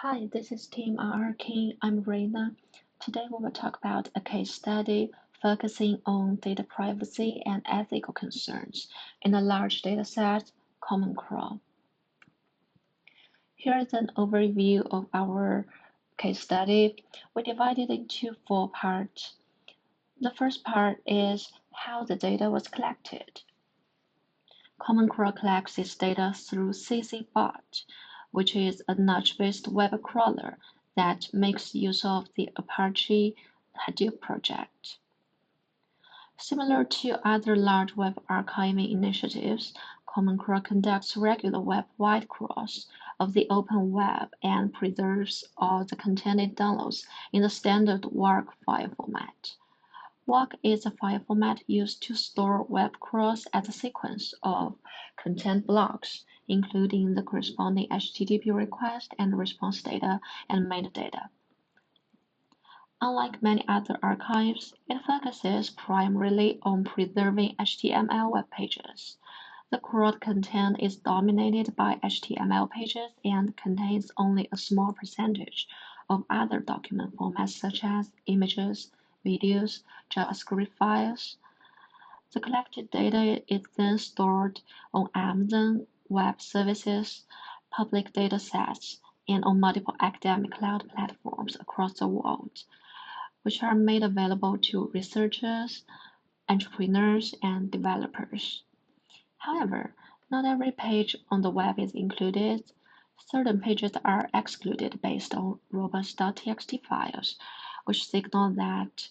Hi, this is Team RRKing. I'm Reina. Today we will talk about a case study focusing on data privacy and ethical concerns in a large dataset, CommonCrawl. Here is an overview of our case study. We divided it into 4 parts. The first part is how the data was collected. CommonCrawl collects its data through ccBot, which is a nudge-based web crawler that makes use of the Apache Hadoop project. Similar to other large web archiving initiatives, CommonCrawl conducts regular web-wide crawls of the open web and preserves all the content it downloads in the standard WARC file format. WARC is a file format used to store web crawls as a sequence of content blocks, including the corresponding HTTP request and response data and metadata. Unlike many other archives, it focuses primarily on preserving HTML web pages. The crawled content is dominated by HTML pages and contains only a small percentage of other document formats such as images, videos, JavaScript files. The collected data is then stored on Amazon Web Services, public datasets, and on multiple academic cloud platforms across the world, which are made available to researchers, entrepreneurs, and developers. However, not every page on the web is included. Certain pages are excluded based on robust.txt files, which signal that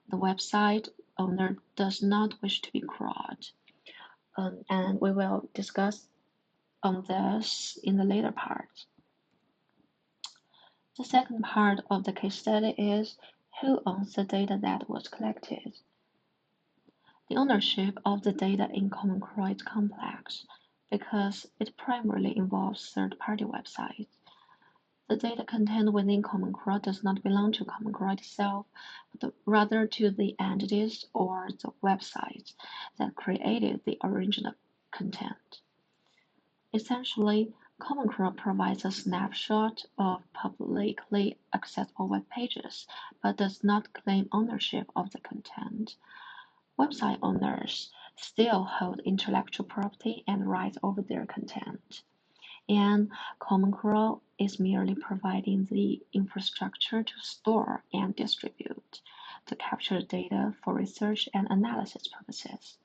the website owner does not wish to be crawled. And we will discuss on this in the later part. The second part of the case study is who owns the data that was collected. The ownership of the data in CommonCrawl is complex because it primarily involves third-party websites. The data contained within CommonCrawl does not belong to CommonCrawl itself, but rather to the entities or the websites that created the original content. Essentially, CommonCrawl provides a snapshot of publicly accessible web pages, but does not claim ownership of the content. Website owners still hold intellectual property and rights over their content, and CommonCrawl is merely providing the infrastructure to store and distribute the captured data for research and analysis purposes.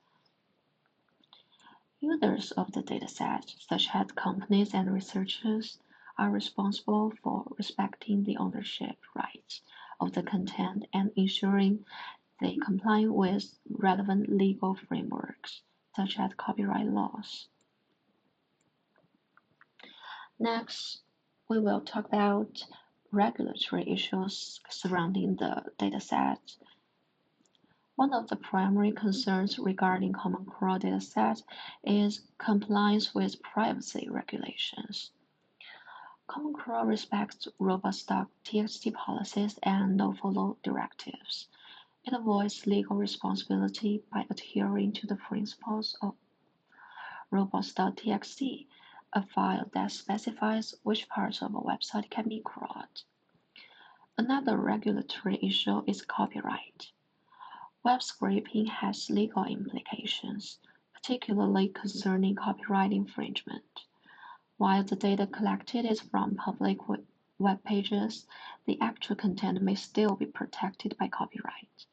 Users of the dataset, such as companies and researchers, are responsible for respecting the ownership rights of the content and ensuring they comply with relevant legal frameworks, such as copyright laws. Next, we will talk about regulatory issues surrounding the dataset. One of the primary concerns regarding CommonCrawl dataset is compliance with privacy regulations. CommonCrawl respects robust.txt policies and no-follow directives. It avoids legal responsibility by adhering to the principles of robust.txt, a file that specifies which parts of a website can be crawled. Another regulatory issue is copyright. Web scraping has legal implications, particularly concerning copyright infringement. While the data collected is from public web pages, the actual content may still be protected by copyright.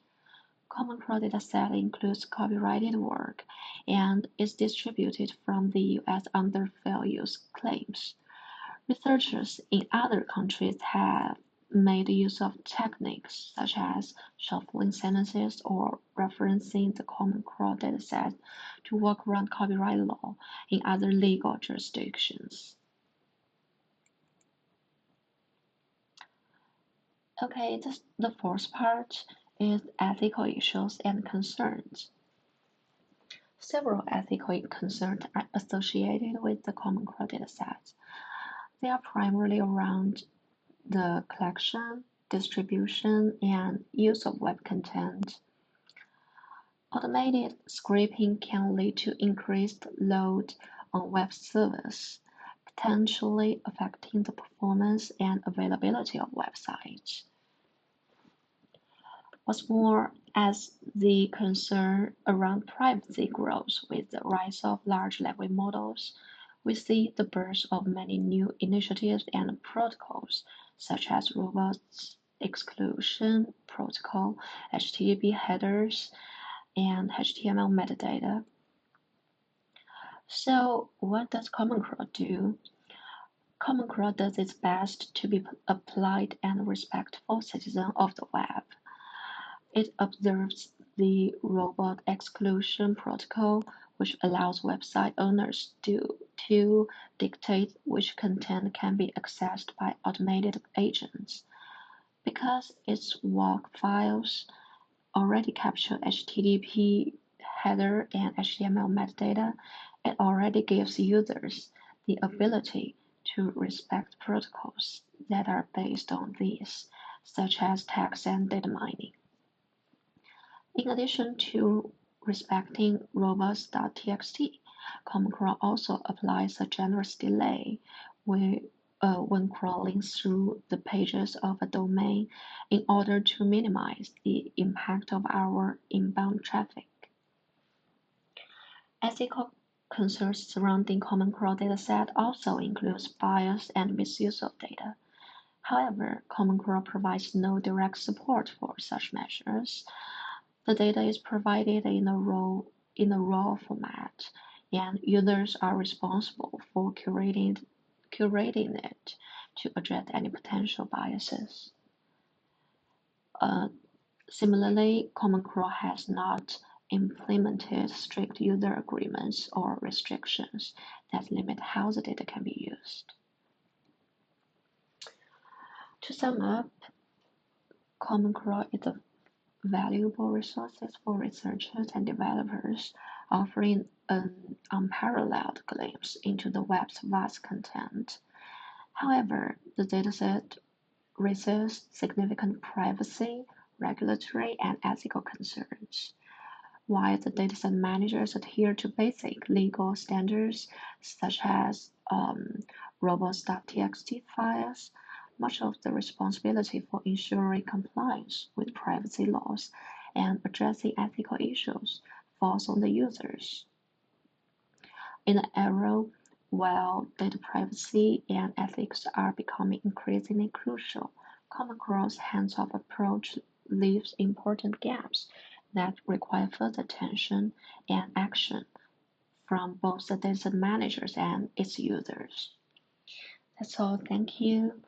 CommonCrawl dataset includes copyrighted work and is distributed from the US under fair use claims. Researchers in other countries have made use of techniques such as shuffling sentences or referencing the CommonCrawl dataset to work around copyright law in other legal jurisdictions. Okay, the fourth part is ethical issues and concerns. Several ethical concerns are associated with the CommonCrawl dataset. They are primarily around the collection, distribution, and use of web content. Automated scraping can lead to increased load on web servers, potentially affecting the performance and availability of websites. What's more, as the concern around privacy grows with the rise of large language models, we see the birth of many new initiatives and protocols, such as Robust Exclusion Protocol, HTTP headers, and HTML metadata. So, what does CommonCrawl do? CommonCrawl does its best to be a polite and respectful citizen of the web. It observes the Robot Exclusion Protocol, which allows website owners to dictate which content can be accessed by automated agents. Because its WARC files already capture HTTP header and HTML metadata, it already gives users the ability to respect protocols that are based on these, such as text and data mining. In addition to respecting robust.txt, CommonCrawl also applies a generous delay when crawling through the pages of a domain in order to minimize the impact of our inbound traffic. Ethical concerns surrounding CommonCrawl dataset also includes bias and misuse of data. However, CommonCrawl provides no direct support for such measures. The data is provided in a raw format, and users are responsible for curating it to address any potential biases. Similarly, CommonCrawl has not implemented strict user agreements or restrictions that limit how the data can be used. To sum up, CommonCrawl is a valuable resources for researchers and developers, offering an unparalleled glimpse into the web's vast content. However, the dataset raises significant privacy, regulatory, and ethical concerns. While the dataset managers adhere to basic legal standards such as robust.txt files, much of the responsibility for ensuring compliance with privacy laws and addressing ethical issues falls on the users. In an era where data privacy and ethics are becoming increasingly crucial, CommonCrawl's hands-off approach leaves important gaps that require further attention and action from both the dataset managers and its users. That's all. Thank you.